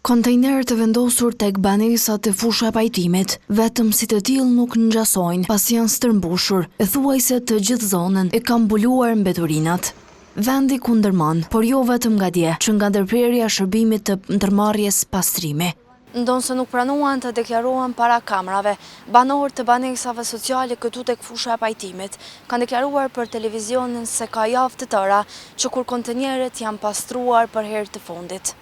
Kontejnerët e vendosur tek banesat e fusha e pajtimit, vetëm si të tillë nuk ngjasojnë, pasi janë stërmbushur, e thuajse të gjithë zonën e kanë mbuluar mbeturinat. Vendi ku ndërmon, por jo vetëm nga dje, që nga ndërprerja e shërbimit të ndërmarrjes pastrimi. Ndonse nuk pranuan të deklaruan para kamerave, banorët të banesave sociale këtu tek fusha e pajtimit kanë deklaruar për televizionin se ka javë të tëra që kur kontenjerët janë pastruar për herë të fundit.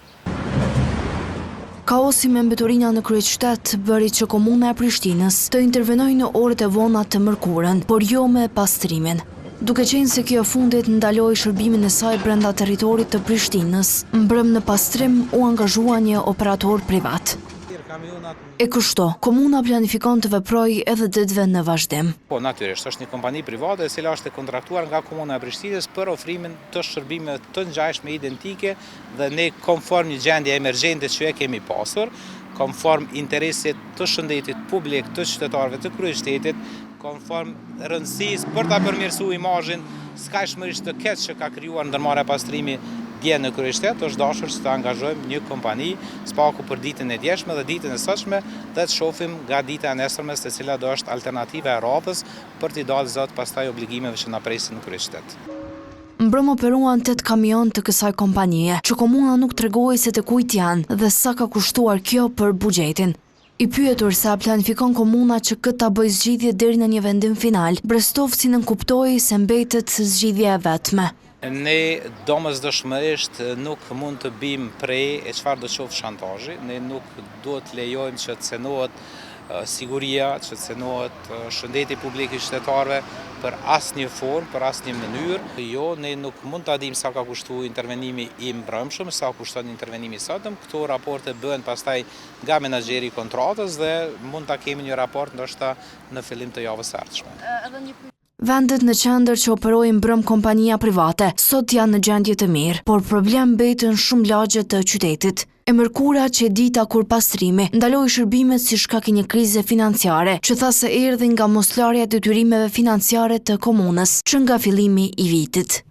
Kaosi me mbeturina në kryeqytet bëri që komuna e Prishtinës të intervenojë në orët e vona të mërkurën, por jo me pastrimin. Duke qenë se kjo fundit ndaloi shërbimin e saj brenda territorit të Prishtinës, mbrëm në pastrim u angazhua një operator privat. E kështu, komuna planifikon të veprojë edhe ditëve në vazhdim. Po, natyrisht, është një kompani private e cila është e kontraktuar nga Komuna e Prishtinës për ofrimin të shërbime të ngjashme identike dhe ne konform një gjendje emergjente që e kemi pasur, konform interesit të shëndetit publik të qytetarëve të kryeqytetit, konform rëndësisë për ta përmirësuar imazhin skajshmërisht të keq që ka krijuar ndërmarrja e pastrimi dje në kryeqytet, është dashur që të angazhojmë një kompani spaku për ditën e djeshme dhe ditën e sotshme dhe të shohim nga dita e nesërme se cila do është alternativa e radhës për t'i dalë zot pastaj obligimeve që na presin në kryeqytet. Mbrëm operuan 8 kamion të kësaj kompanie, që komuna nuk tregoi se të kujt janë dhe sa ka kushtuar kjo për buxhetin. I pyetur se a planifikon komuna që këtë ta bëjë zgjidhje deri në një vendim final, Brestovci nënkuptoi se mbetet zgjidhja e vetme. Ne domosdoshmërisht nuk mund të bim prej e çfarë do të qoftë shantazhi, ne nuk duhet të lejojmë që të cenohet siguria, që të cenohet shëndeti publik i qytetarëve për asnjë formë, për asnjë mënyrë. Jo, ne nuk mund ta dimë sa ka kushtuar intervenimi i mbrëmshëm, sa kushton intervenimi i sotëm. Këto raporte bëhen pastaj nga menaxheri i kontratës dhe mund ta kemi një raport ndoshta në fillim të javës së ardhshme. Vendet në qendër që operojnë mbrëm kompania private sot janë në gjendje të mirë, por problem mbetën shumë lagje të qytetit. E mërkura që dita kur pastrimi ndaloi shërbimet si shkak i një krize financiare, që tha se erdhi nga moslarja e detyrimeve financiare të komunës, që nga fillimi i vitit.